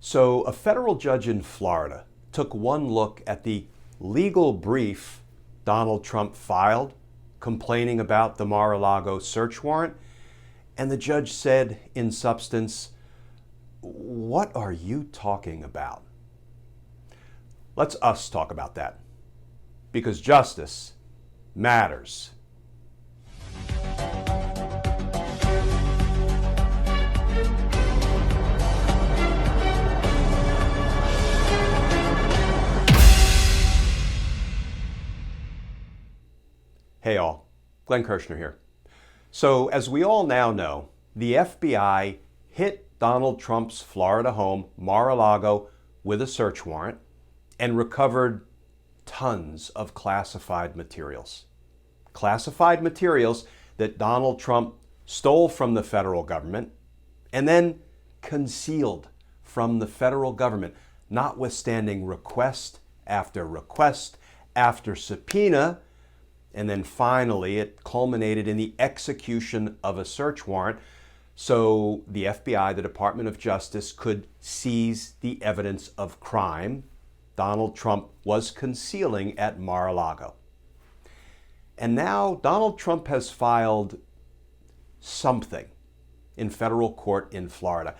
So a federal judge in Florida took one look at the legal brief Donald Trump filed complaining about the Mar-a-Lago search warrant, and the judge said, in substance, "What are you talking about?" Let's us talk about that, because justice matters. Hey all, Glenn Kirshner here. So as we all now know, the FBI hit Donald Trump's Florida home, Mar-a-Lago, with a search warrant and recovered tons of classified materials. Classified materials that Donald Trump stole from the federal government and then concealed from the federal government, notwithstanding request after subpoena. And then finally, it culminated in the execution of a search warrant so the FBI, the Department of Justice, could seize the evidence of crime Donald Trump was concealing at Mar-a-Lago. And now Donald Trump has filed something in federal court in Florida.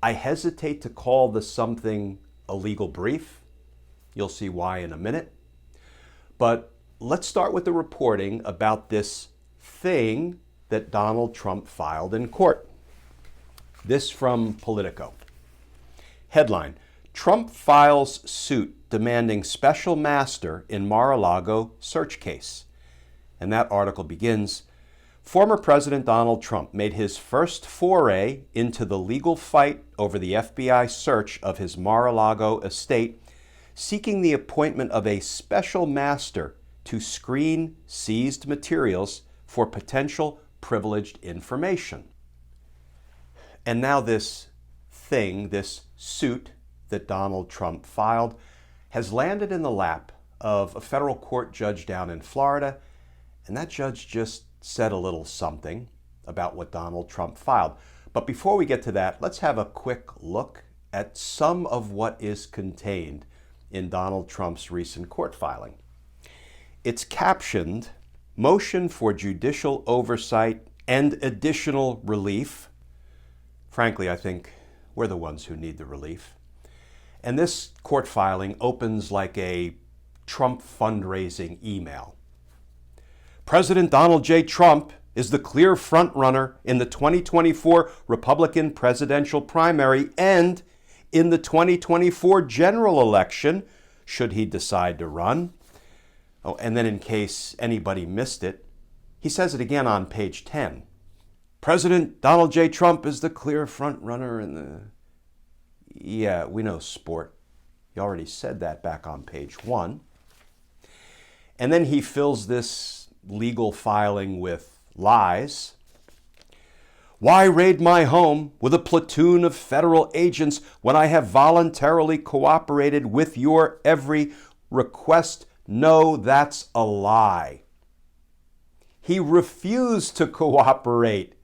I hesitate to call the something a legal brief. You'll see why in a minute. But let's start with the reporting about this thing that Donald Trump filed in court. This from Politico. Headline: Trump files suit demanding special master in Mar-a-Lago search case. And that article begins, former President Donald Trump made his first foray into the legal fight over the FBI search of his Mar-a-Lago estate, seeking the appointment of a special master to screen seized materials for potential privileged information. And now this thing, this suit that Donald Trump filed, has landed in the lap of a federal court judge down in Florida, and that judge just said a little something about what Donald Trump filed. But before we get to that, let's have a quick look at some of what is contained in Donald Trump's recent court filing. It's captioned, "Motion for Judicial Oversight and Additional Relief." Frankly, I think we're the ones who need the relief. And this court filing opens like a Trump fundraising email. President Donald J. Trump is the clear frontrunner in the 2024 Republican presidential primary and in the 2024 general election, should he decide to run. Oh, and then in case anybody missed it, he says it again on page 10. President Donald J. Trump is the clear front runner in the... Yeah, we know, sport. He already said that back on page 1. And then he fills this legal filing with lies. Why raid my home with a platoon of federal agents when I have voluntarily cooperated with your every request? No, that's a lie. He refused to cooperate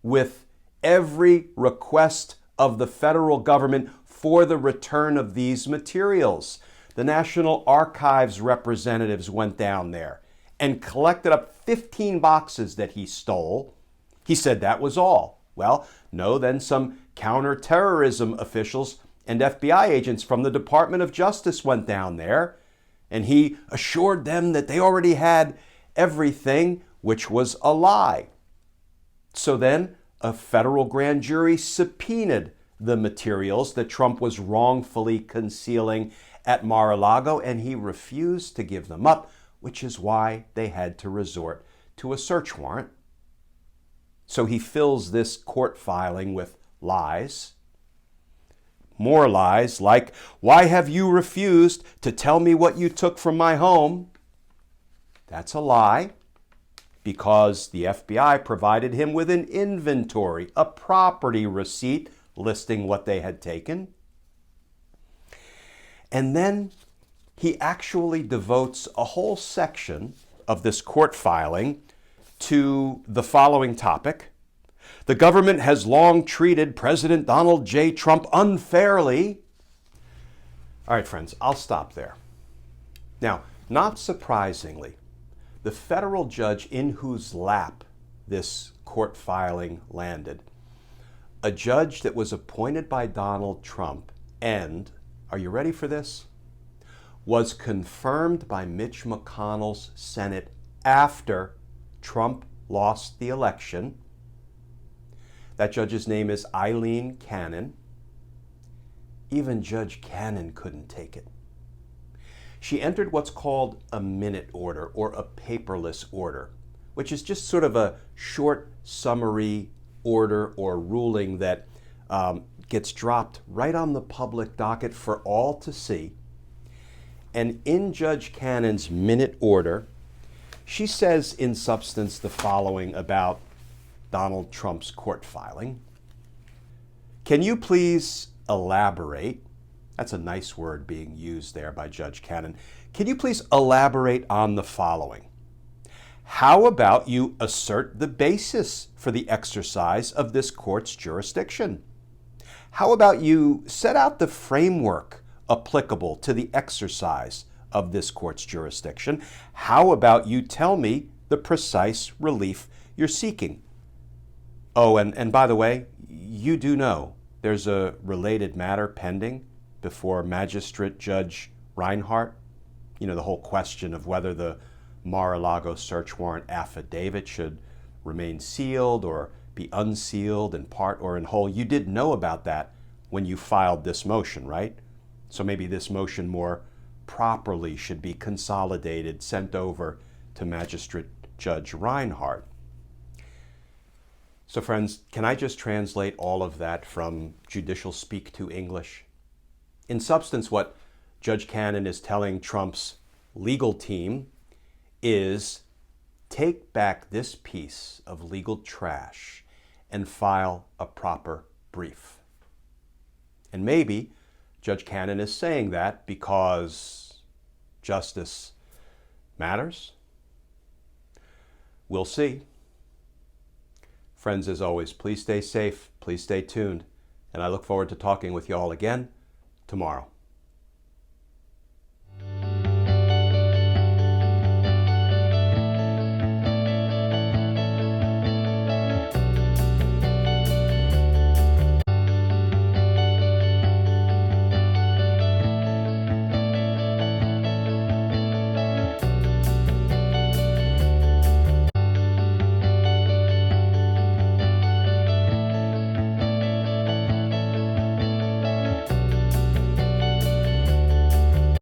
with every request of the federal government for the return of these materials. The National Archives representatives went down there and collected up 15 boxes that he stole. He said that was all. Well, no, then some counterterrorism officials and FBI agents from the Department of Justice went down there, and he assured them that they already had everything, which was a lie. So then a federal grand jury subpoenaed the materials that Trump was wrongfully concealing at Mar-a-Lago, and he refused to give them up, which is why they had to resort to a search warrant. So he fills this court filing with lies. More lies like, why have you refused to tell me what you took from my home? That's a lie, because the FBI provided him with an inventory, a property receipt listing what they had taken. And then he actually devotes a whole section of this court filing to the following topic. The government has long treated President Donald J. Trump unfairly All right, friends, I'll stop there. Now, not surprisingly, the federal judge in whose lap this court filing landed, a judge that was appointed by Donald Trump and, are you ready for this, was confirmed by Mitch McConnell's Senate after Trump lost the election. That judge's name is Aileen Cannon. Even Judge Cannon couldn't take it. She entered what's called a minute order or a paperless order, which is just sort of a short summary order or ruling that gets dropped right on the public docket for all to see. And in Judge Cannon's minute order, she says in substance the following about Donald Trump's court filing. Can you please elaborate? That's a nice word being used there by Judge Cannon. Can you please elaborate on the following? How about you assert the basis for the exercise of this court's jurisdiction? How about you set out the framework applicable to the exercise of this court's jurisdiction? How about you tell me the precise relief you're seeking? Oh, and by the way, you do know there's a related matter pending before Magistrate Judge Reinhardt. You know, the whole question of whether the Mar-a-Lago search warrant affidavit should remain sealed or be unsealed in part or in whole. You did know about that when you filed this motion, right? So maybe this motion more properly should be consolidated, sent over to Magistrate Judge Reinhardt. So friends, can I just translate all of that from judicial speak to English? In substance, what Judge Cannon is telling Trump's legal team is take back this piece of legal trash and file a proper brief. And maybe Judge Cannon is saying that because justice matters. We'll see. Friends, as always, please stay safe, please stay tuned, and I look forward to talking with you all again tomorrow.